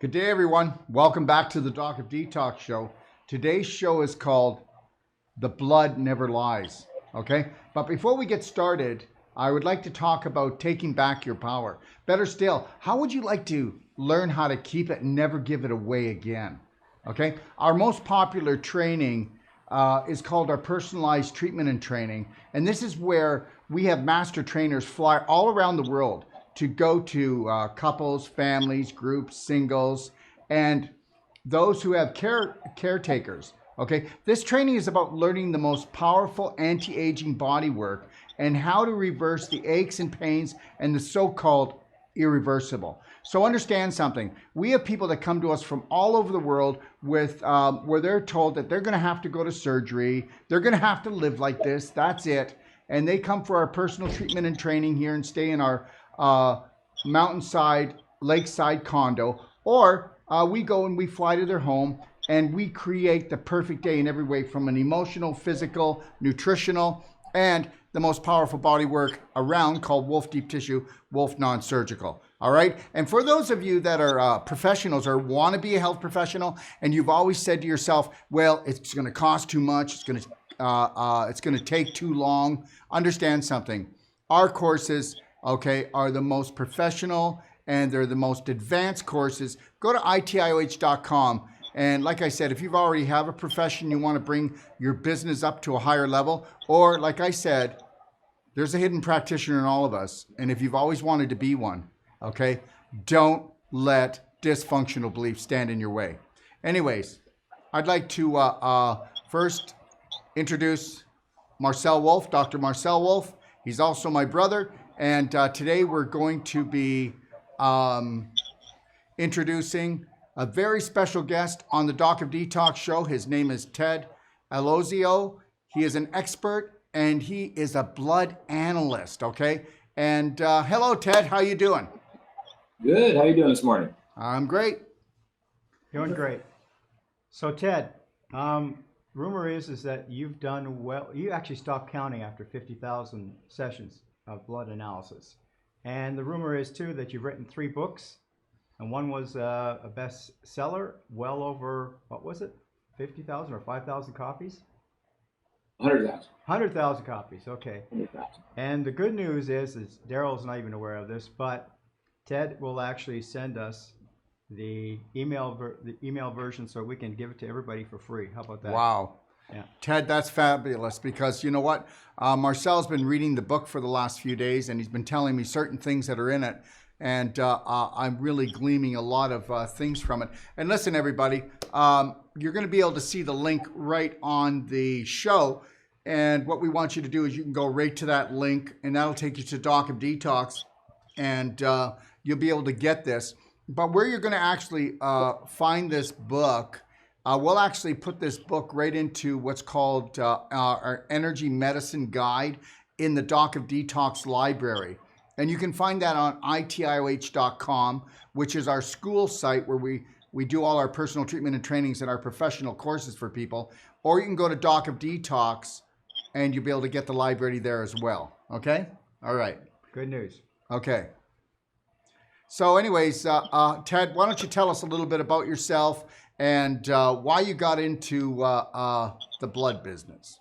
Good day, everyone. Welcome back to the Doc of Detox show. Today's show is called The Blood Never Lies. Okay? But before we get started, I would like to talk about taking back your power. Better still, how would you like to learn how to keep it and never give it away again? Okay? Our most popular training is called our personalized treatment and training. And this is where we have master trainers fly all around the world to go to couples, families, groups, singles, and those who have caretakers. Okay, this training is about learning the most powerful anti-aging body work and how to reverse the aches and pains and the so-called irreversible. So understand something. We have people that come to us from all over the world with where they're told that they're going to have to go to surgery, they're going to have to live like this. That's it. And they come for our personal treatment and training here and stay in our mountainside, lakeside condo, or we go and we fly to their home and we create the perfect day in every way, from an emotional, physical, nutritional, and the most powerful body work around, called Wolfe Deep Tissue, Wolfe Non-Surgical. All right. And for those of you that are professionals or want to be a health professional, and you've always said to yourself, well, it's going to cost too much, it's going to take too long. Understand something. Our courses, okay, are the most professional and they're the most advanced courses. Go to itioh.com. And like I said, if you already have a profession, you want to bring your business up to a higher level, or like I said, there's a hidden practitioner in all of us. And if you've always wanted to be one, okay, don't let dysfunctional beliefs stand in your way. Anyways, I'd like to first introduce Marcel Wolfe, Dr. Marcel Wolfe. He's also my brother. And today we're going to be introducing a very special guest on the Doc of Detox show. His name is Ted Aloisio. He is an expert and he is a blood analyst, okay? And hello, Ted. How you doing? Good. How you doing this morning? I'm great. Doing great. So Ted, rumor is that you've done well. You actually stopped counting after 50,000 sessions of blood analysis. And the rumor is too that you've written 3 books, and one was a bestseller, well over, what was it, 50,000 or 5,000 copies? 100,000. 100,000 copies, okay. 100,000. And the good news is Darrell's not even aware of this, but Ted will actually send us the email version so we can give it to everybody for free. How about that? Wow. Yeah. Ted, that's fabulous, because you know what? Marcel's been reading the book for the last few days, and he's been telling me certain things that are in it. And I'm really gleaming a lot of things from it. And listen, everybody, you're going to be able to see the link right on the show. And what we want you to do is you can go right to that link, and that'll take you to Doc of Detox, and you'll be able to get this. But where you're going to actually find this book, we'll actually put this book right into what's called our Energy Medicine Guide in the Doc of Detox library. And you can find that on itioh.com, which is our school site where we do all our personal treatment and trainings and our professional courses for people. Or you can go to Doc of Detox and you'll be able to get the library there as well. Okay? All right. Good news. Okay. So anyways, Ted, why don't you tell us a little bit about yourself and why you got into the blood business?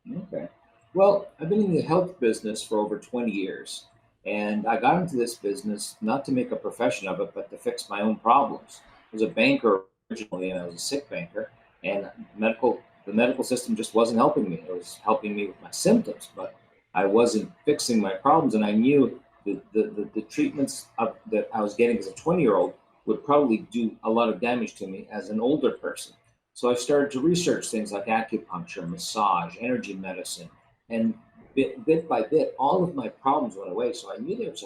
Okay. Well, I've been in the health business for over 20 years. And I got into this business not to make a profession of it, but to fix my own problems. I was a banker originally, and I was a sick banker. And the medical system just wasn't helping me. It was helping me with my symptoms, but I wasn't fixing my problems. And I knew the treatments that I was getting as a 20-year-old would probably do a lot of damage to me as an older person. So I started to research things like acupuncture, massage, energy medicine, and bit by bit, all of my problems went away. So I knew there was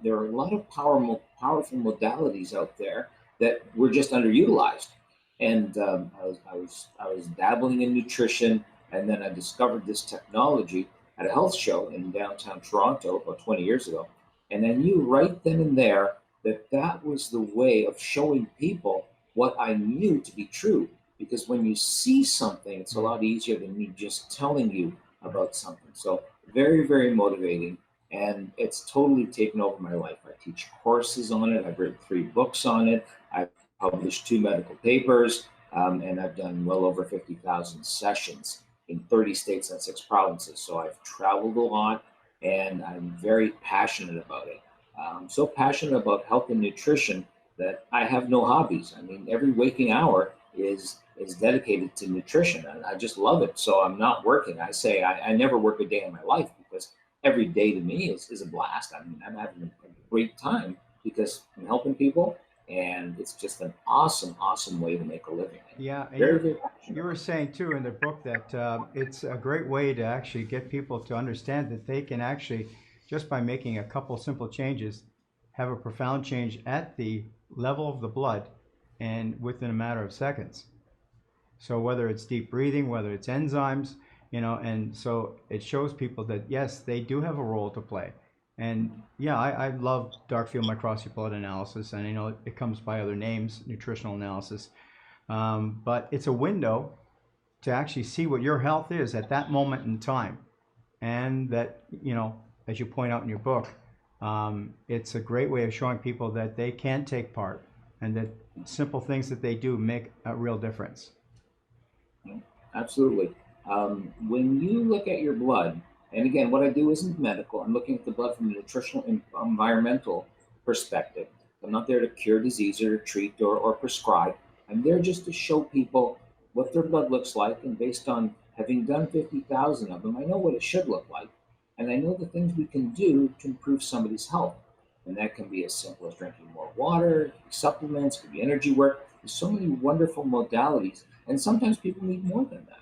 there are a lot of powerful modalities out there that were just underutilized. And I was dabbling in nutrition, and then I discovered this technology at a health show in downtown Toronto about 20 years ago. And I knew right then and there that was the way of showing people what I knew to be true. Because when you see something, it's a lot easier than me just telling you about something. So very, very motivating. And it's totally taken over my life. I teach courses on it. I've written 3 books on it. I've published 2 medical papers, and I've done well over 50,000 sessions in 30 states and 6 provinces. So I've traveled a lot, and I'm very passionate about it. So passionate about health and nutrition that I have no hobbies. I mean, every waking hour is dedicated to nutrition, and I just love it. So I'm not working. I say I never work a day in my life because every day to me is a blast. I mean, I'm having a great time because I'm helping people, and it's just an awesome, awesome way to make a living. Yeah, and Very, very you passionate. were saying too in the book that it's a great way to actually get people to understand that they can actually, just by making a couple simple changes, have a profound change at the level of the blood and within a matter of seconds. So whether it's deep breathing, whether it's enzymes, and so it shows people that yes, they do have a role to play. And yeah, I love dark field microscopy blood analysis, and it comes by other names, nutritional analysis. But it's a window to actually see what your health is at that moment in time. And that, as you point out in your book, it's a great way of showing people that they can take part and that simple things that they do make a real difference. Absolutely. When you look at your blood, and again, what I do isn't medical. I'm looking at the blood from a nutritional and environmental perspective. I'm not there to cure disease or treat or prescribe. I'm there just to show people what their blood looks like. And based on having done 50,000 of them, I know what it should look like. And I know the things we can do to improve somebody's health. And that can be as simple as drinking more water, it can be supplements, it can be energy work. There's so many wonderful modalities. And sometimes people need more than that.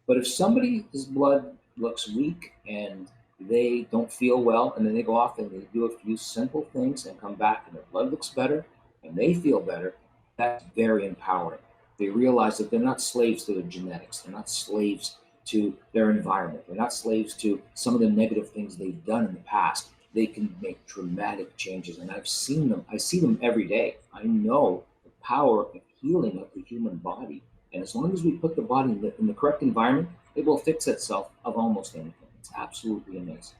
But if somebody's blood looks weak and they don't feel well, and then they go off and they do a few simple things and come back and their blood looks better and they feel better, that's very empowering. They realize that they're not slaves to their genetics, they're not slaves to their environment, they're not slaves to some of the negative things they've done in the past. They can make dramatic changes, and I've seen them. I see them every day. I know the power of healing of the human body, and as long as we put the body in the correct environment, it will fix itself of almost anything. It's absolutely amazing.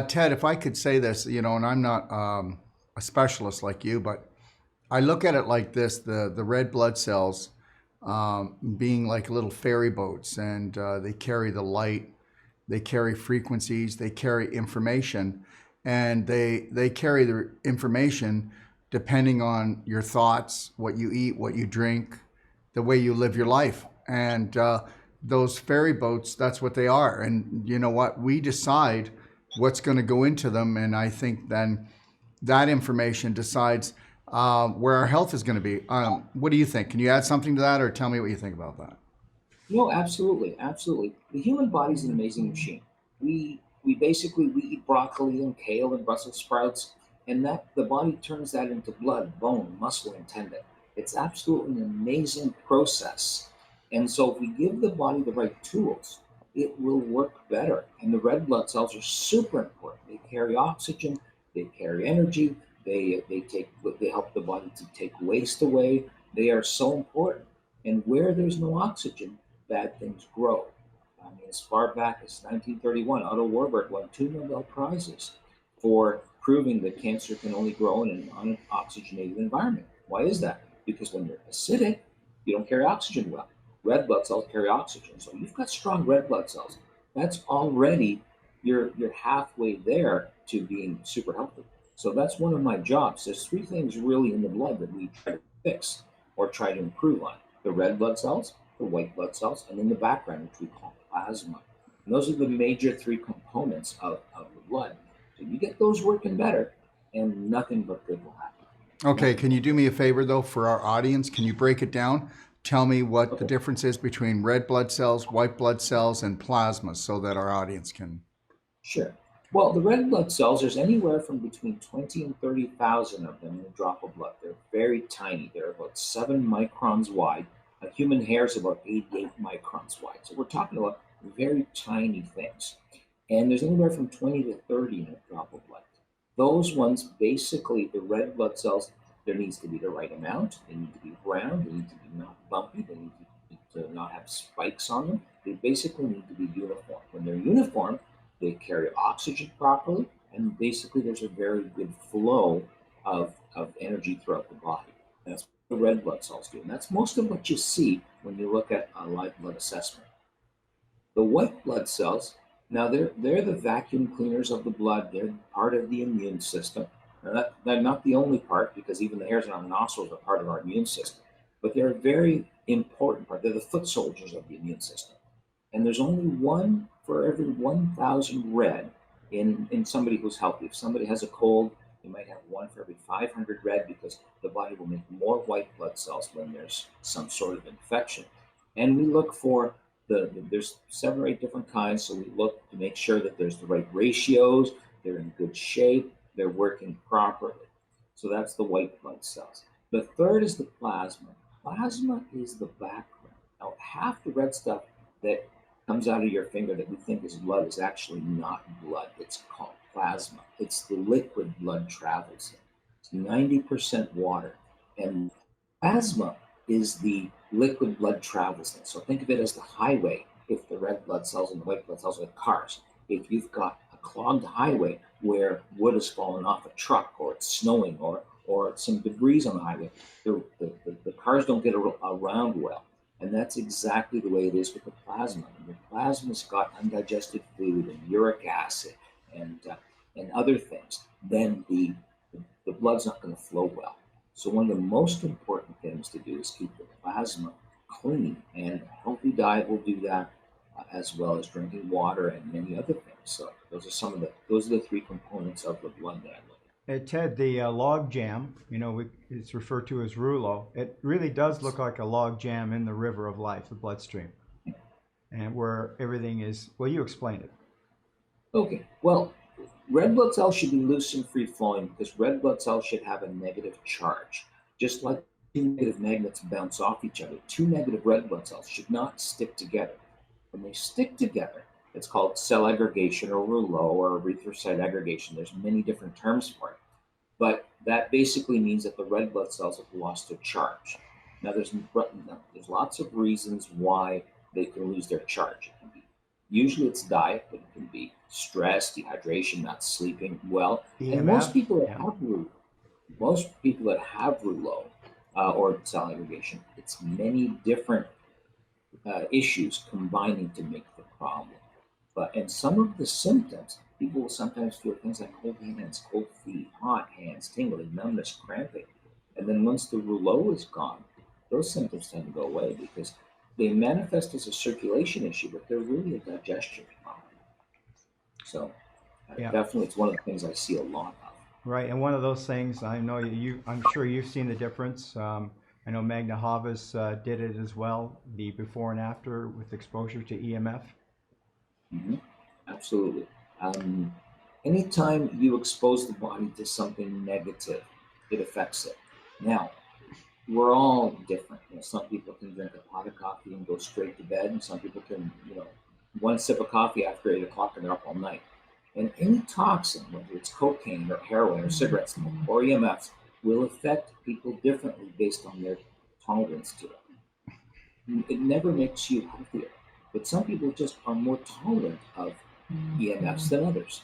Ted, if I could say this, and I'm not a specialist like you, but I look at it like this: the red blood cells being like little ferry boats, and they carry the light, they carry frequencies, they carry information, and they carry the information depending on your thoughts, what you eat, what you drink, the way you live your life. And those ferry boats, that's what they are. And you know what? We decide what's going to go into them. And I think then that information decides where our health is going to be. What do you think? Can you add something to that, or tell me what you think about that? No, absolutely, absolutely. The human body is an amazing machine. We eat broccoli and kale and Brussels sprouts, and that the body turns that into blood, bone, muscle, and tendon. It's absolutely an amazing process. And so if we give the body the right tools, it will work better. And the red blood cells are super important. They carry oxygen, they carry energy, they help the body to take waste away. They are so important. And where there's no oxygen, bad things grow. I mean, as far back as 1931, Otto Warburg won 2 Nobel Prizes for proving that cancer can only grow in an unoxygenated environment. Why is that? Because when you're acidic, you don't carry oxygen well. Red blood cells carry oxygen. So you've got strong red blood cells. That's already you're halfway there to being super healthy. So that's one of my jobs. There's 3 things really in the blood that we try to fix or try to improve on: the red blood cells, the white blood cells, and in the background, which we call plasma. And those are the major 3 components of the blood. So you get those working better, and nothing but good will happen. Okay, Nothing can but you do me a favor though for our audience? Can you break it down? Tell me what the okay. difference is between red blood cells, white blood cells, and plasma so that our audience can. Sure. Well, the red blood cells, there's anywhere from between 20 and 30,000 of them in a drop of blood. They're very tiny. They're about 7 microns wide. A human hair is about 88 microns wide. So we're talking about very tiny things. And there's anywhere from 20 to 30 in a drop of blood. Those ones, basically, the red blood cells, there needs to be the right amount. They need to be round. They need to be not bumpy. They need to not have spikes on them. They basically need to be uniform. When they're uniform, they carry oxygen properly, and basically there's a very good flow of energy throughout the body. That's what the red blood cells do. And that's most of what you see when you look at a live blood assessment. The white blood cells, now they're the vacuum cleaners of the blood. They're part of the immune system. Now they're not the only part, because even the hairs on our nostrils are part of our immune system. But they're a very important part. They're the foot soldiers of the immune system. And there's only one for every 1,000 red in somebody who's healthy. If somebody has a cold, you might have one for every 500 red, because the body will make more white blood cells when there's some sort of infection. And we look for there's 7 or 8 different kinds, so we look to make sure that there's the right ratios, they're in good shape, they're working properly. So that's the white blood cells. The third is the plasma. Plasma is the background. Now, half the red stuff that comes out of your finger that we think is blood is actually not blood. It's called plasma. It's the liquid blood travels in. It's 90% water. And plasma is the liquid blood travels in. So think of it as the highway if the red blood cells and the white blood cells are cars. If you've got a clogged highway where wood has fallen off a truck, or it's snowing, or some debris on the highway, the cars don't get around well. And that's exactly the way it is with the plasma. And the plasma's got undigested food and uric acid and other things. Then the blood's not going to flow well. So one of the most important things to do is keep the plasma clean, and a healthy diet will do that, as well as drinking water and many other things. So those are the 3 components of the blood that I look at. Ted, the log jam, it's referred to as rouleau. It really does look like a log jam in the river of life, the bloodstream, and where everything is. Well, you explained it. Okay. Well, red blood cells should be loose and free flowing, because red blood cells should have a negative charge. Just like 2 negative magnets bounce off each other, 2 negative red blood cells should not stick together. When they stick together, it's called cell aggregation, or rouleau, or erythrocyte aggregation. There's many different terms for it. But that basically means that the red blood cells have lost their charge. Now, there's lots of reasons why they can lose their charge. It can be, usually it's diet, but it can be stress, dehydration, not sleeping well. EMF, and most people that have rouleau or cell aggregation, it's many different issues combining to make the problem. And some of the symptoms, people will sometimes feel things like cold hands, cold feet, hot hands, tingling, numbness, cramping. And then once the rouleau is gone, those symptoms tend to go away, because they manifest as a circulation issue, but they're really a digestion problem. So definitely, it's one of the things I see a lot of. Right, and one of those things, I know I'm sure you've seen the difference. I know Magna Havas did it as well, the before and after with exposure to EMF. Mm-hmm. Absolutely. Anytime you expose the body to something negative, it affects it. Now, we're all different. Some people can drink a pot of coffee and go straight to bed, and some people can, one sip of coffee after 8 o'clock and they're up all night. And any toxin, whether it's cocaine or heroin or cigarette smoke or EMFs, will affect people differently based on their tolerance to it. It never makes you healthier, but some people just are more tolerant of EMFs than others.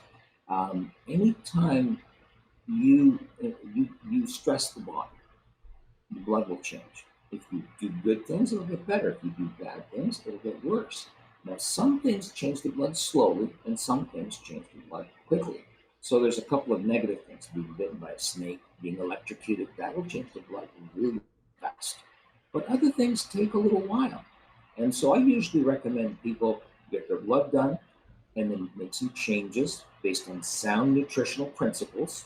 Anytime you stress the body, the blood will change. If you do good things, it'll get better. If you do bad things, it'll get worse. Now, some things change the blood slowly, and some things change the blood quickly. So there's a couple of negative things. Being bitten by a snake, being electrocuted, that will change the blood really fast. But other things take a little while. And so I usually recommend people get their blood done and then make some changes based on sound nutritional principles,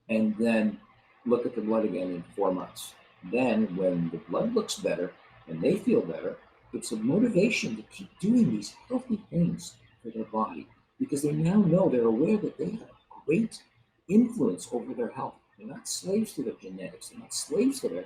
and then look at the blood again in 4 months. Then when the blood looks better and they feel better, it's a motivation to keep doing these healthy things for their body, because they now know, they're aware that they have great influence over their health. They're not slaves to their genetics. They're not slaves to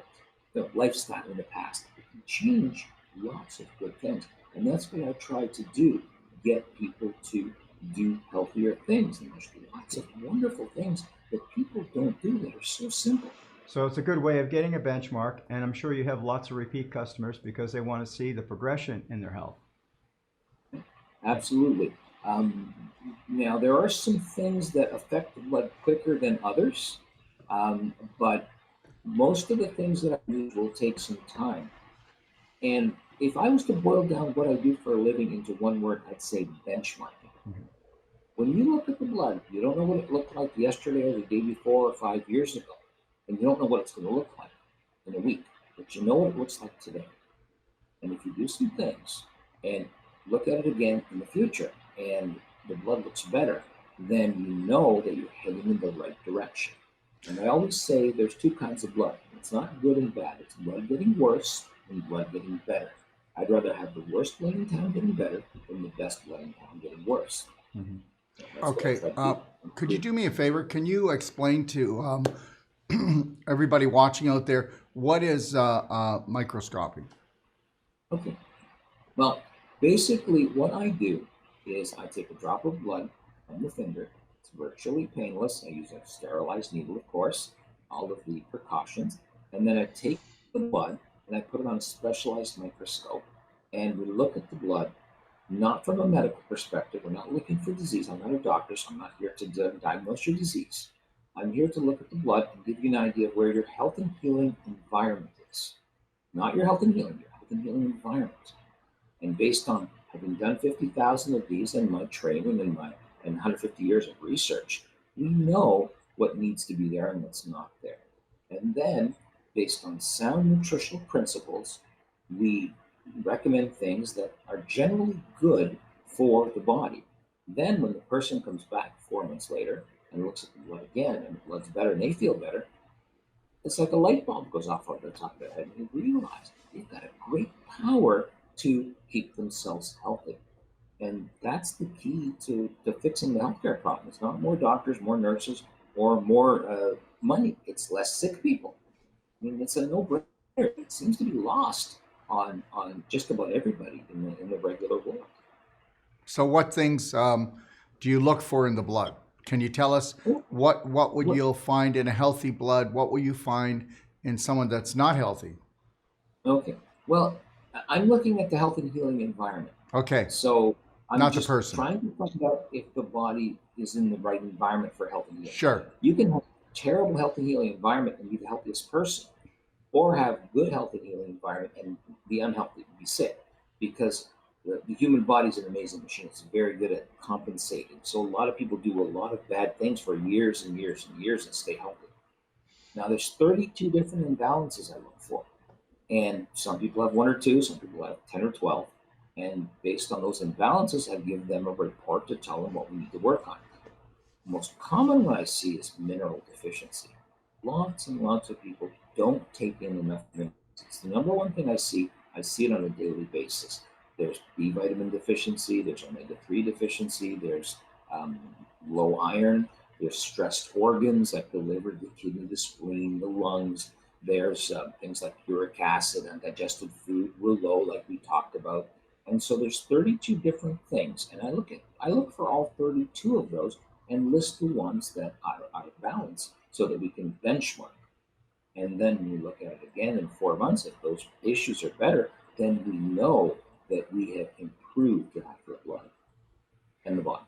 their lifestyle in the past. They can change lots of good things. And that's what I try to do, get people to do healthier things. And there's lots of wonderful things that people don't do that are so simple. So it's a good way of getting a benchmark, and I'm sure you have lots of repeat customers because they want to see the progression in their health. Absolutely. Now, there are some things that affect the blood quicker than others, but most of the things that I use will take some time. And if I was to boil down what I do for a living into one word, I'd say benchmarking. Mhm. When you look at the blood, you don't know what it looked like yesterday or the day before or 5 years ago, and you don't know what it's going to look like in a week, but you know what it looks like today. And if you do some things and look at it again in the future and the blood looks better, then you know that you're heading in the right direction. And I always say there's two kinds of blood. It's not good and bad. It's blood getting worse and blood getting better. I'd rather have the worst blood in town getting better than the best blood in town getting worse. Mhm. And that's what I Okay. try to Could you do. do me a favor? Can you explain to everybody watching out there what is microscopy? Okay. Well, basically, what I do is I take a drop of blood from the finger. It's virtually painless. I use a sterilized needle, of course, all of the precautions. And then I take the blood and I put it on a specialized microscope. And we look at the blood not from a medical perspective. We're not looking for disease. I'm not a doctor, so I'm not here to diagnose your disease. I'm here to look at the blood and give you an idea of where your health and healing environment is. Not your health and healing, your health and healing environment. And based on having done 50,000 of these in my training and 150 years of research, we know what needs to be there and what's not there. And then, based on sound nutritional principles, we recommend things that are generally good for the body. Then, when the person comes back 4 months later and looks at the blood again and the blood's better and they feel better, it's like a light bulb goes off over the top of their head, and you realize they've got a great power to keep themselves healthy. And that's the key to fixing the healthcare problem. It's not more doctors, more nurses, or more money. It's less sick people. I mean, it's a no-brainer. It seems to be lost on just about everybody in the regular world. So, what things do you look for in the blood? Can you tell us what would you'll find in a healthy blood? What will you find in someone that's not healthy? Okay. Well, I'm looking at the health and healing environment. Okay, So I'm not the just person. trying to find out if the body is in the right environment for health and healing. Sure. You can have a terrible health and healing environment and be the healthiest person, or have good health and healing environment and be unhealthy, be sick, because the human body is an amazing machine. It's very good at compensating. So a lot of people do a lot of bad things for years and years and years and stay healthy. Now there's 32 different imbalances I look for. And some people have one or two, some people have 10 or 12. And based on those imbalances, I give them a report to tell them what we need to work on. The most common one I see is mineral deficiency. Lots and lots of people don't take in enough minerals. It's the number one thing I see. I see it on a daily basis. There's B vitamin deficiency, there's omega-3 deficiency, there's um, low iron, there's stressed organs like the liver, the kidney, the spleen, the lungs. There's things like uric acid, undigested food were low, like we talked about. And so there's 32 different things, and I look for all 32 of those and list the ones that are out of balance so that we can benchmark. And then when we look at it again in 4 months, if those issues are better, then we know that we have improved the health of the blood and the body.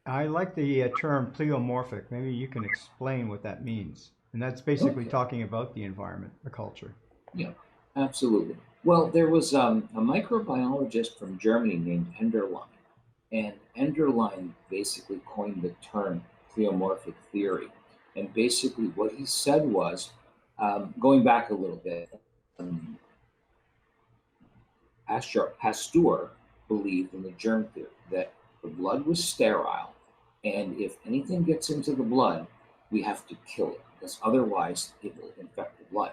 I like the term pleomorphic. Maybe you can explain what that means. And that's basically Okay. talking about the environment, the culture. Yeah, absolutely. Well, there was a microbiologist from Germany named Enderlein, and Enderlein basically coined the term pleomorphic theory. And basically, what he said was, going back a little bit, um, Pasteur believed in the germ theory that the blood was sterile, and if anything gets into the blood, we have to kill it because otherwise it will infect the blood.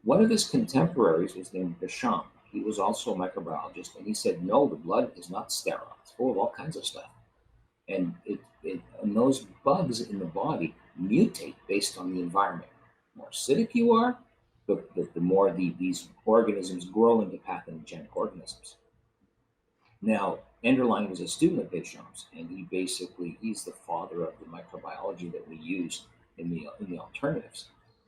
One of his contemporaries was named Deschamps. He was also a microbiologist, and he said, no, the blood is not sterile. It's full of all kinds of stuff. And those bugs in the body mutate based on the environment. The more acidic you are, the more these organisms grow into pathogenic organisms. Now, Enderlein was a student of Deschamps, and he's the father of the microbiology that we use in the alternatives.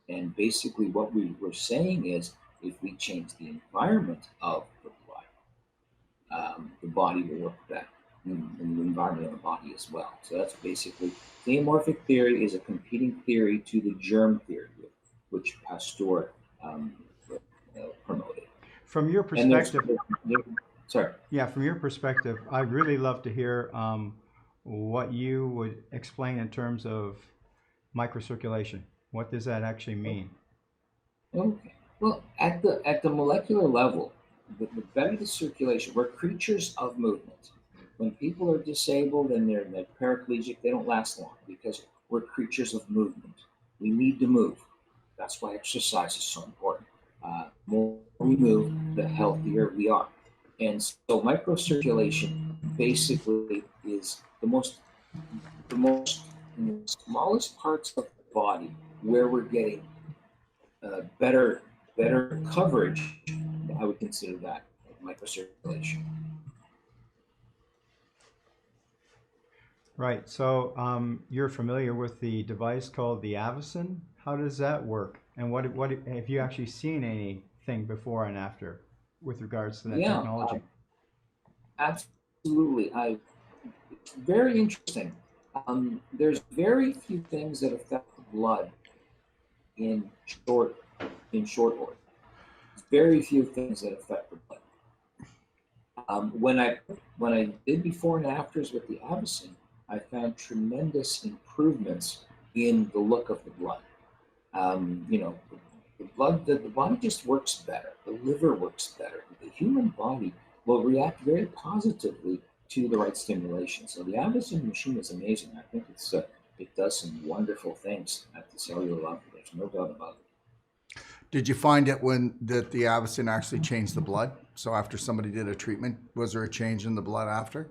And basically, what we were saying is, if we change the environment of the blood, the body will work better. in the environment of the body as well. So that's basically the amorphic theory is a competing theory to the germ theory, which Pasteur um, promoted. From your And perspective, sorry. yeah, from your perspective, I'd really love to hear what you would explain in terms of microcirculation. What does that actually mean? Okay. Well, at the molecular level, the better the circulation, we're creatures of movement. When people are disabled and they're paraplegic, they don't last long because we're creatures of movement. We need to move. That's why exercise is so important. The more we move, the healthier we are. And so microcirculation basically is the most in the smallest parts of the body where we're getting better coverage. I would consider that microcirculation. Right. So you're familiar with the device called the Avacen. How does that work? And what have you actually seen anything before and after with regards to that Yeah, technology? absolutely. It's very interesting. There's very few things that affect the blood in short order. Very few things that affect the blood. When I did before and afters with the Avacen, I found tremendous improvements in the look of the blood. The body just works better. The liver works better. The human body will react very positively to the right stimulation. So the Avacen machine is amazing. I think it does some wonderful things at the cellular level. There's no doubt about it. Did you find it when that the Avacen actually changed the blood? So after somebody did a treatment, was there a change in the blood after?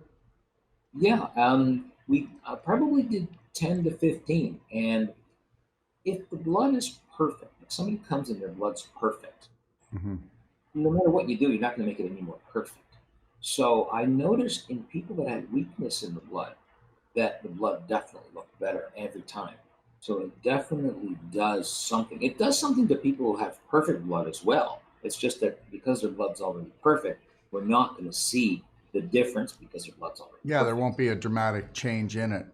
Yeah, we probably did 10 to 15. And if the blood is perfect, if somebody comes in, their blood's perfect, Hmm. no matter what you do, you're not going to make it any more perfect. So I noticed in people that had weakness in the blood that the blood definitely looked better every time. So it definitely does something. It does something to people who have perfect blood as well. It's just that because their blood's already perfect, we're not going to see the difference because their blood's already Yeah, there won't perfect. be a dramatic change in it.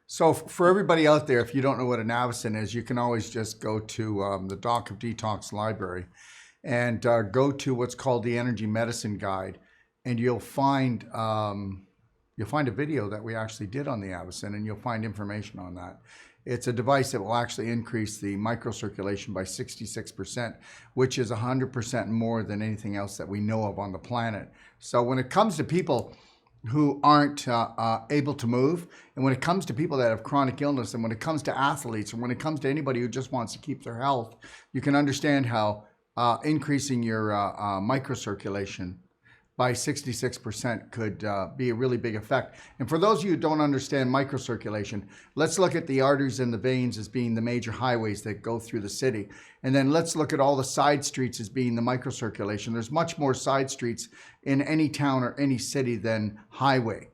So for everybody out there, if you don't know what an Avacen is, you can always just go to the Doc of Detox library and go to what's called the Energy Medicine Guide, and you'll find a video that we actually did on the Avacen, and you'll find information on that. It's a device that will actually increase the microcirculation by 66%, which is 100% more than anything else that we know of on the planet. So when it comes to people who aren't able to move, and when it comes to people that have chronic illness, and when it comes to athletes, and when it comes to anybody who just wants to keep their health, you can understand how increasing your microcirculation by 66% could be a really big effect. And for those of you who don't understand microcirculation, let's look at the arteries and the veins as being the major highways that go through the city. And then let's look at all the side streets as being the microcirculation. There's much more side streets in any town or any city than highway.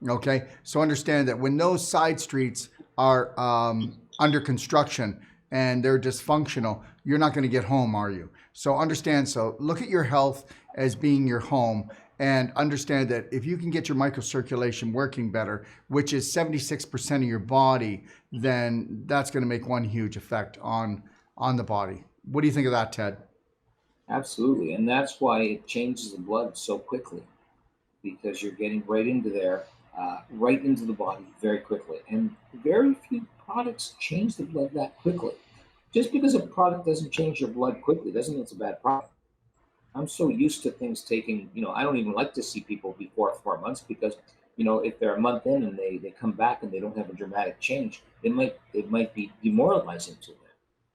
Okay, so understand that when those side streets are under construction and they're dysfunctional, you're not going to get home, are you? So understand, so look at your health as being your home, and understand that if you can get your microcirculation working better, which is 76% of your body, then that's going to make one huge effect on the body. What do you think of that, Ted? Absolutely. And that's why it changes the blood so quickly because you're getting right into there, right into the body very quickly. And very few products change the blood that quickly. Just because a product doesn't change your blood quickly doesn't mean it's a bad product. I'm so used to things taking, I don't even like to see people before 4 months because, if they're a month in and they come back and they don't have a dramatic change, it might be demoralizing to them.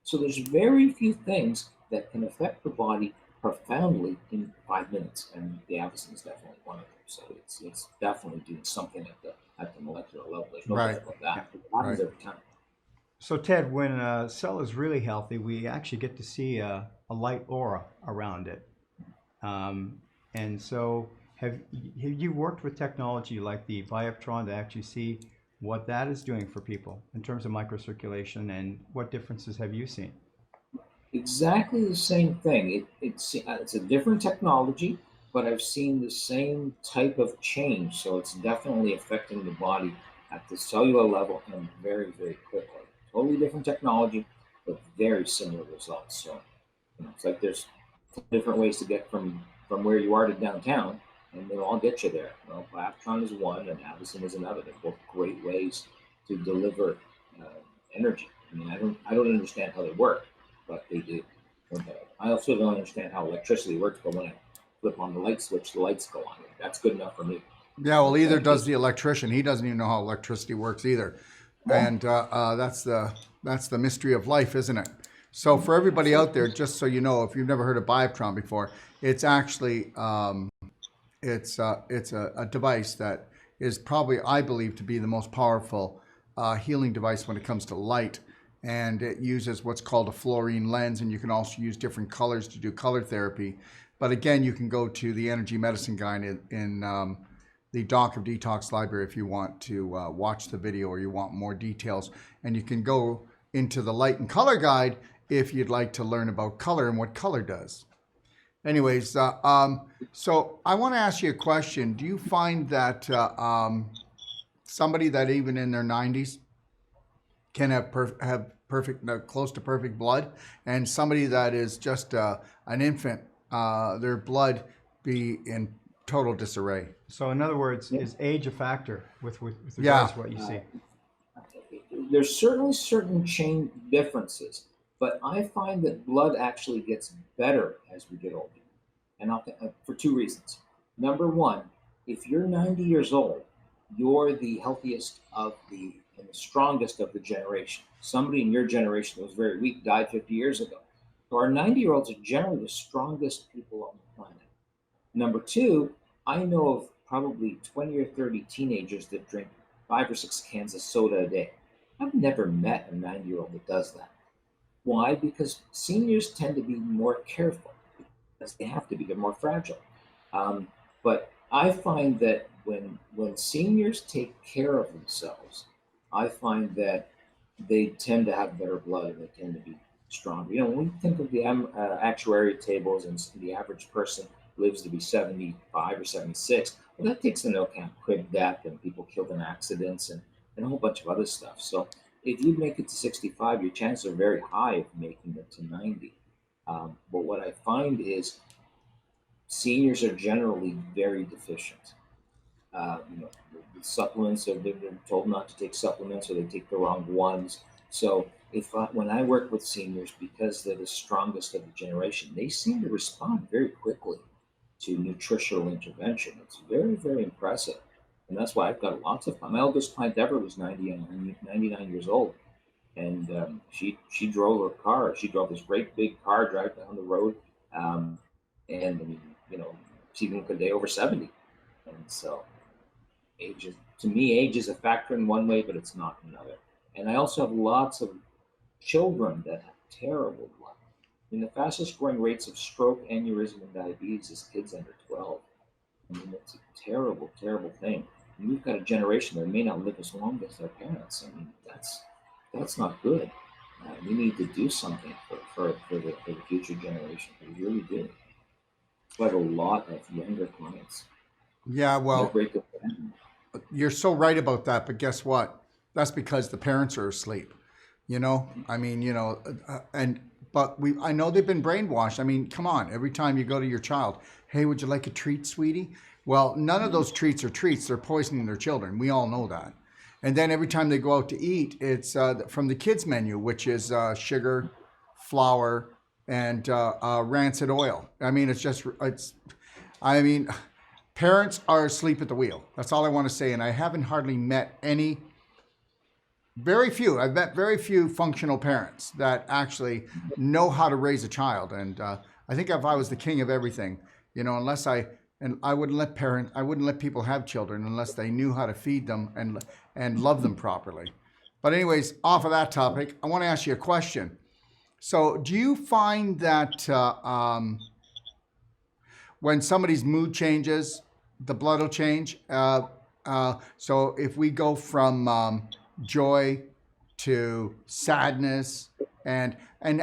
So there's very few things that can affect the body profoundly in 5 minutes, and the Avacen is definitely one of them. So it's definitely doing something at the molecular level. There's no Right. doubt about that. It happens Right. every time. So Ted, when a cell is really healthy, we actually get to see a light aura around it. And so have you worked with technology like the Bioptron to actually see what that is doing for people in terms of microcirculation, and what differences have you seen? Exactly the same thing. It's a different technology. but I've seen the same type of change. So it's definitely affecting the body at the cellular level and very, very quickly. Totally different technology, but very similar results. So it's like there's different ways to get from where you are to downtown, and they'll all get you there. Bioptron is one, and Avacen is another. They're both great ways to deliver uh, energy. I mean, I don't understand how they work, but they do. I also don't understand how electricity works, but when I flip on the light switch, the lights go on. That's good enough for me. Yeah, well, either does the electrician. He doesn't even know how electricity works either, and that's the mystery of life, isn't it? So for everybody out there, just so you know, if you've never heard of Bioptron before, it's actually it's a device that is probably, I believe, to be the most powerful healing device when it comes to light. And it uses what's called a fluorine lens, and you can also use different colors to do color therapy. But again, you can go to the Energy Medicine Guide in the Doc of Detox library if you want to watch the video or you want more details. And you can go into the Light and Color Guide if you'd like to learn about color and what color does. Anyways, so I want to ask you a question. Do you find that somebody that even in their 90s can have perfect, close to perfect blood, and somebody that is just an infant, their blood be in total disarray? So in other words, is age a factor with regards to what you see? There's certainly certain chain differences, but I find that blood actually gets better as we get older, and for two reasons. Number one, if you're 90 years old, you're the healthiest and the strongest of the generation. Somebody in your generation that was very weak died 50 years ago. So our 90-year-olds are generally the strongest people on the planet. Number two, I know of probably 20 or 30 teenagers that drink 5 or 6 cans of soda a day. I've never met a 90-year-old that does that. Why? Because seniors tend to be more careful, because they have to be. They're more fragile. But I find that when seniors take care of themselves, I find that they tend to have better blood and they tend to be stronger. When we think of the actuarial tables and the average person lives to be 75 or 76, well, that takes into account quick death and people killed in accidents and a whole bunch of other stuff. So if you make it to 65, your chances are very high of making it to 90. But what I find is seniors are generally very deficient. The supplements, they've been told not to take supplements or they take the wrong ones. So when I work with seniors, because they're the strongest of the generation, they seem to respond very quickly to nutritional intervention. It's very, very impressive. And that's why I've got lots of fun. My oldest client ever was 99 years old. And she drove her car. She drove this great big car, drive down the road. She even could day over 70. And so to me, age is a factor in one way, but it's not in another. And I also have lots of children that have terrible blood. The fastest growing rates of stroke, aneurysm, and diabetes is kids under 12. It's a terrible, terrible thing. And we've got a generation that may not live as long as their parents. That's not good. We need to do something for the future generation. We really do. We have a lot of younger clients. Yeah, well, you're so right about that, but guess what? That's because the parents are asleep. I know they've been brainwashed. I mean, come on, every time you go to your child, hey, would you like a treat, sweetie? Well, none of those treats are treats. They're poisoning their children. We all know that. And then every time they go out to eat, it's from the kids menu, which is sugar, flour, and rancid oil. I mean, parents are asleep at the wheel. That's all I want to say. And I haven't hardly met I've met very few functional parents that actually know how to raise a child. And I think if I was the king of everything, I wouldn't let people have children unless they knew how to feed them and love them properly. But anyways, off of that topic, I want to ask you a question. So do you find that when somebody's mood changes, the blood will change? So if we go from joy to sadness, and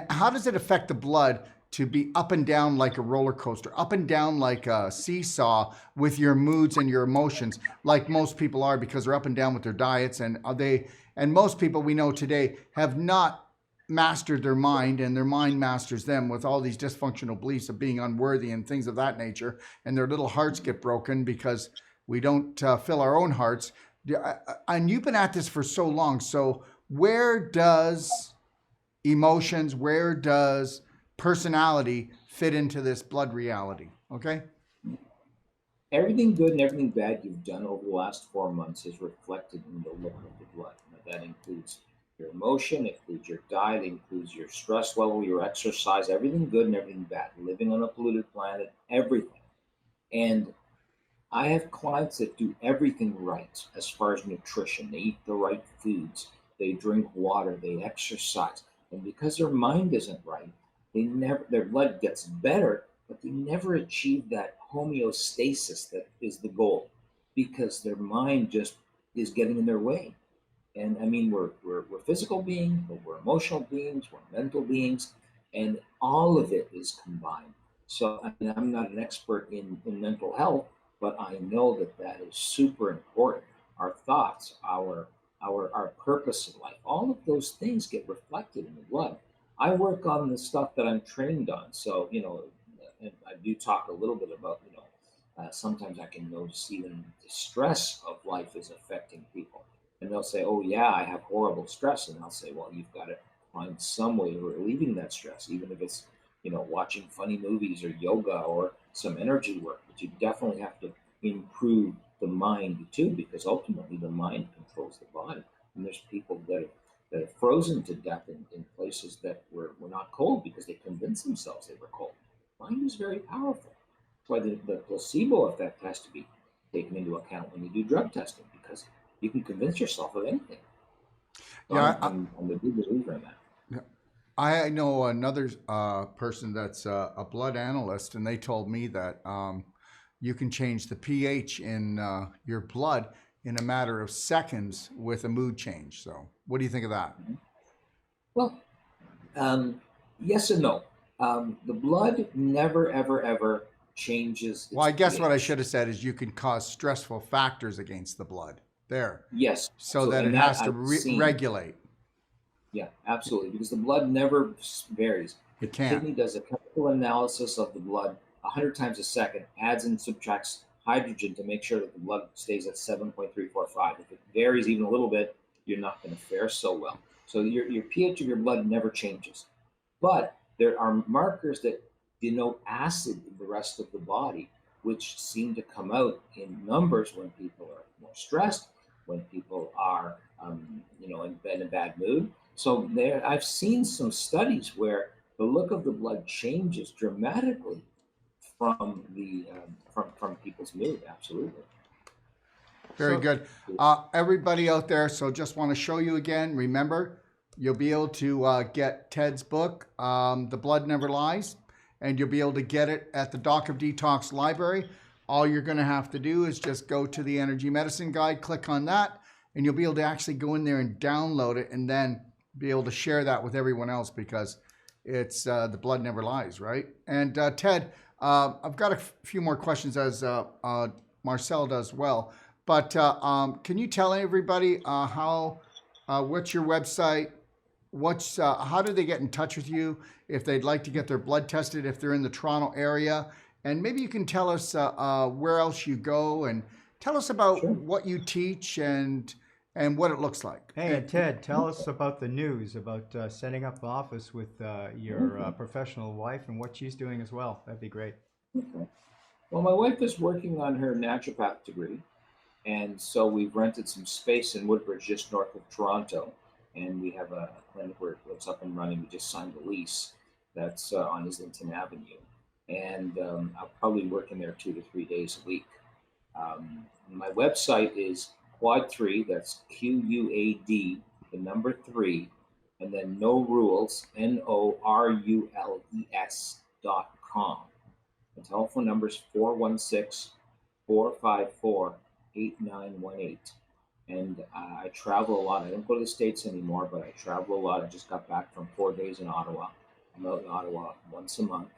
how does it affect the blood to be up and down like a roller coaster, up and down like a seesaw with your moods and your emotions, like most people are, because they're up and down with their diets. And most people we know today have not mastered their mind, and their mind masters them with all these dysfunctional beliefs of being unworthy and things of that nature. And their little hearts get broken because we don't fill our own hearts. And you've been at this for so long. So where does emotions, where does personality fit into this blood reality? Okay. Everything good and everything bad you've done over the last 4 months is reflected in the look of the blood. Now, that includes your emotion, it includes your diet, it includes your stress level, your exercise, everything good and everything bad, living on a polluted planet, everything. And I have clients that do everything right as far as nutrition. They eat the right foods, they drink water, they exercise. And because their mind isn't right, their blood gets better, but they never achieve that homeostasis that is the goal because their mind just is getting in their way. And I mean, we're physical beings, but we're emotional beings, we're mental beings, and all of it is combined. So I mean, I'm not an expert in mental health, but I know that that is super important. Our thoughts, our purpose in life, all of those things get reflected in the blood. I work on the stuff that I'm trained on. So, and I do talk a little bit about, sometimes I can notice even the stress of life is affecting people. And they'll say, oh, yeah, I have horrible stress. And I'll say, well, you've got to find some way of relieving that stress, even if it's, watching funny movies or yoga or some energy work. But you definitely have to improve the mind too, because ultimately the mind controls the body. And there's people that are frozen to death in places that were not cold because they convinced themselves they were cold. Mind is very powerful. That's why the placebo effect has to be taken into account when you do drug testing, because you can convince yourself of anything. So Yeah, I'm a big believer in that. I know another person that's a blood analyst, and they told me that you can change the pH in your blood in a matter of seconds with a mood change. So, what do you think of that? Well, yes and no. The blood never, ever, ever changes Well, its I guess what I pH. should have said is you can cause stressful factors against the blood there, Yes, so absolutely. that it And that has to I've seen. regulate. Yeah, absolutely. Because the blood never varies. The It can't. kidney does a chemical analysis of the blood 100 times a second, adds and subtracts hydrogen to make sure that the blood stays at 7.345. If it varies even a little bit, you're not going to fare so well. So your pH of your blood never changes. But there are markers that denote acid in the rest of the body, which seem to come out in numbers when people are more stressed, when people are, in a bad mood. So there, I've seen some studies where the look of the blood changes dramatically from the from people's mood. Absolutely. Very So, good. Everybody out there, so just want to show you again. Remember, you'll be able to get Ted's book, The Blood Never Lies, and you'll be able to get it at the Doc of Detox library. All you're going to have to do is just go to the Energy Medicine Guide, click on that, and you'll be able to actually go in there and download it, and then be able to share that with everyone else, because it's The Blood Never Lies, right? And Ted, I've got a few more questions, as Marcel does well. But can you tell everybody what's your website? How do they get in touch with you if they'd like to get their blood tested, if they're in the Toronto area? And maybe you can tell us where else you go, and tell us about Sure. what you teach and what it looks like. hey, and Ted, tell us about the news about setting up the office with your professional wife and what she's doing as well. That'd be great. Okay. Well, my wife is working on her naturopath degree, and so we've rented some space in Woodbridge, just north of Toronto, and we have a clinic where it's up and running. We just signed a lease that's on Islington Avenue, and I'll probably work in there 2 to 3 days a week. My website is Quad3, that's QUAD, the number 3, and then no rules, NORULES.com. The telephone number is 416-454-8918. And I travel a lot. I don't go to the States anymore, but I travel a lot. I just got back from 4 days in Ottawa. I'm out in Ottawa once a month,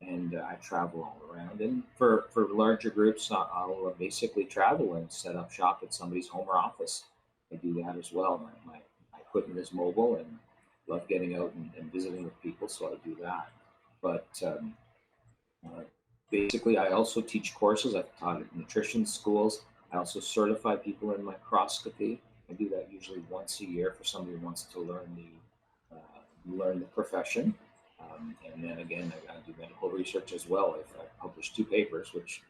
and I travel all around. And for larger groups, I'll basically travel and set up shop at somebody's home or office. I do that as well. My equipment is mobile, and love getting out and visiting with people, so I do that. But uh, basically, I also teach courses. I've taught at nutrition schools. I also certify people in microscopy. I do that usually once a year for somebody who wants to learn the profession. And then again, I got to do medical research as well. I've published 2 papers, which,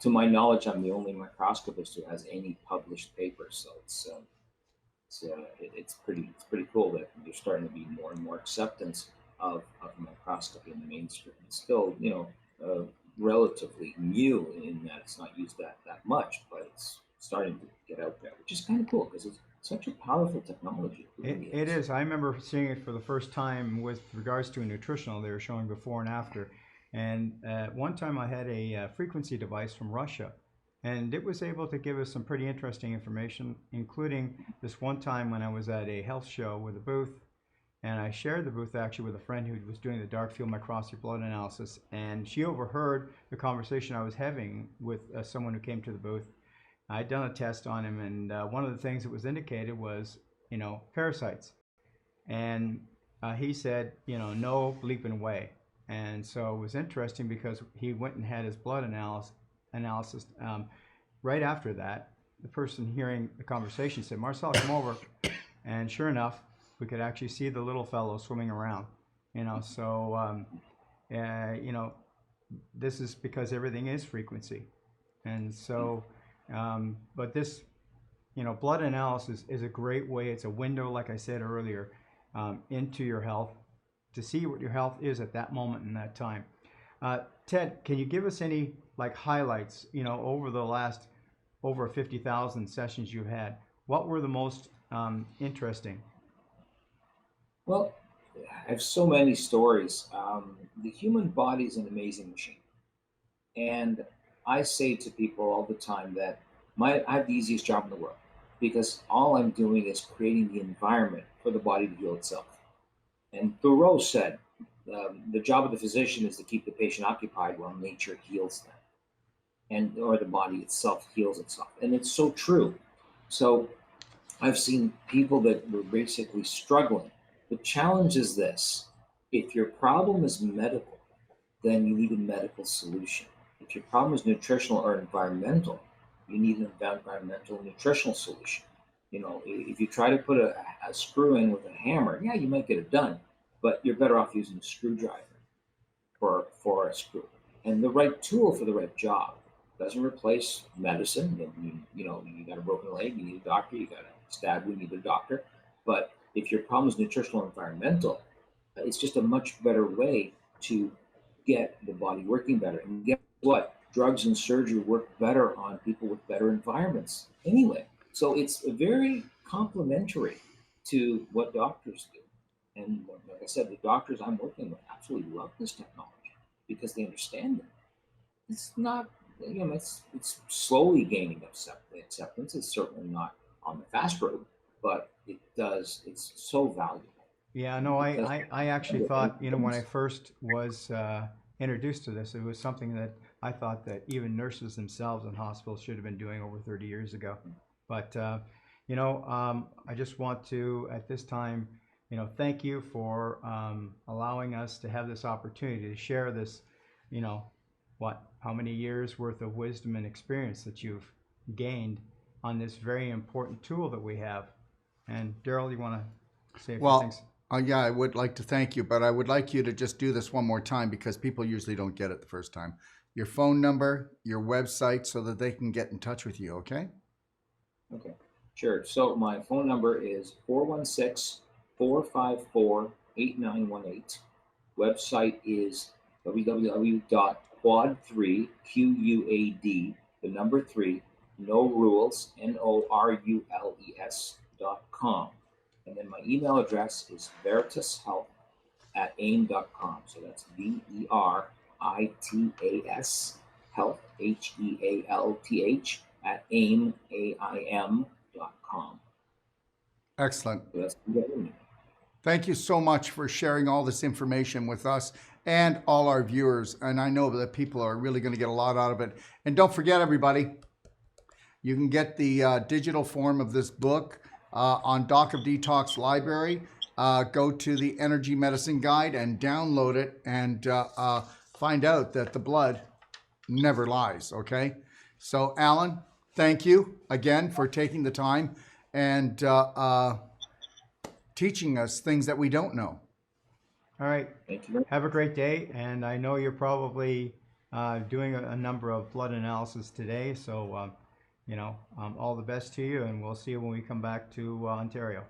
to my knowledge, I'm the only microscopist who has any published papers. So it's pretty cool that there's starting to be more and more acceptance of microscopy in the mainstream. It's still, relatively new in that it's not used that much, but it's starting to get out there, which is kind of cool because it's such a powerful technology. It is. I remember seeing it for the first time with regards to a nutritional. They were showing before and after. And one time I had a frequency device from Russia, and it was able to give us some pretty interesting information, including this one time when I was at a health show with a booth, and I shared the booth actually with a friend who was doing the dark field microscopy blood analysis, and she overheard the conversation I was having with someone who came to the booth. I'd done a test on him, and one of the things that was indicated was, parasites. And he said, no bleeping way. And so it was interesting because he went and had his blood analysis. Right after that, the person hearing the conversation said, Marcel, come over. And sure enough, we could actually see the little fellow swimming around. So, this is because everything is frequency. And so, but this, blood analysis is a great way. It's a window, like I said earlier, into your health, to see what your health is at that moment in that time. Ted, can you give us any highlights, over the last over 50,000 sessions you've had? What were the most interesting? Well, I have so many stories. The human body is an amazing machine. And I say to people all the time that I have the easiest job in the world because all I'm doing is creating the environment for the body to heal itself. And Thoreau said, the job of the physician is to keep the patient occupied while nature heals them, or the body itself heals itself. And it's so true. So I've seen people that were basically struggling. The challenge is this: if your problem is medical, then you need a medical solution. If your problem is nutritional or environmental, you need an environmental nutritional solution. If you try to put a screw in with a hammer, yeah, you might get it done, but you're better off using a screwdriver for a screw. And the right tool for the right job doesn't replace medicine. You got a broken leg, you need a doctor. You got a stab, you need a doctor. But if your problem is nutritional or environmental, it's just a much better way to get the body working better. And guess what? Drugs and surgery work better on people with better environments anyway. So it's very complementary to what doctors do. And like I said, the doctors I'm working with absolutely love this technology because they understand it. It's not, it's slowly gaining acceptance. It's certainly not on the fast road, but it's so valuable. Yeah, no, I actually thought, when I first was introduced to this, it was something that I thought that even nurses themselves in hospitals should have been doing over 30 years ago. But, I just want to, at this time, thank you for allowing us to have this opportunity to share this, how many years worth of wisdom and experience that you've gained on this very important tool that we have. And Darrell, you want to say a few things? Yeah, I would like to thank you, but I would like you to just do this one more time because people usually don't get it the first time. Your phone number, your website, so that they can get in touch with you, okay? Okay, sure. So my phone number is 416-454-8918. Website is www.quad3, the number 3, no rules, NORULES.com. And then my email address is veritashealth@aim.com. So that's VERITAS health, HEALTH @AIM.com. Excellent. So that's the government. Thank you so much for sharing all this information with us and all our viewers. And I know that people are really going to get a lot out of it. And don't forget, everybody, you can get the digital form of this book on Doc of Detox Library. Go to the Energy Medicine Guide and download it and find out that the blood never lies, okay? So, Alan, thank you again for taking the time and teaching us things that we don't know. All right. Thank you. Have a great day. And I know you're probably doing a number of blood analysis today. So, all the best to you. And we'll see you when we come back to Ontario.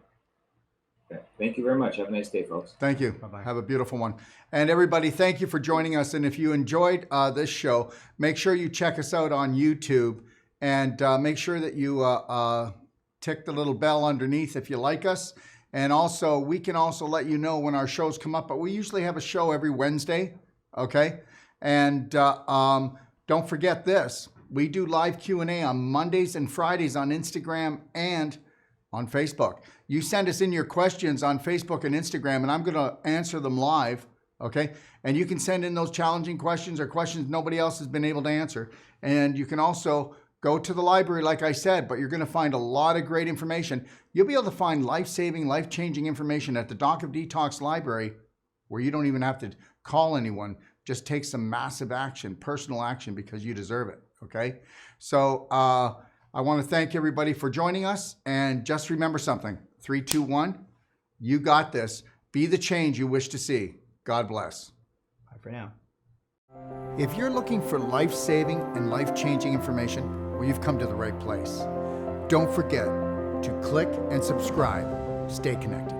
Okay. Thank you very much. Have a nice day, folks. Thank you. Bye-bye. Have a beautiful one. And everybody, thank you for joining us. And if you enjoyed this show, make sure you check us out on YouTube and make sure that you tick the little bell underneath if you like us. And also, we can also let you know when our shows come up, but we usually have a show every Wednesday, okay? And don't forget this. We do live Q&A on Mondays and Fridays on Instagram and on Facebook. You send us in your questions on Facebook and Instagram, and I'm going to answer them live, okay? And you can send in those challenging questions or questions nobody else has been able to answer. And you can also go to the library, like I said, but you're going to find a lot of great information. You'll be able to find life-saving, life-changing information at the Doc of Detox Library, where you don't even have to call anyone. Just take some massive action, personal action, because you deserve it, okay? So I want to thank everybody for joining us. And just remember something. 3, 2, 1. You got this. Be the change you wish to see. God bless. Bye for now. If you're looking for life-saving and life-changing information, well, you've come to the right place. Don't forget to click and subscribe. Stay connected.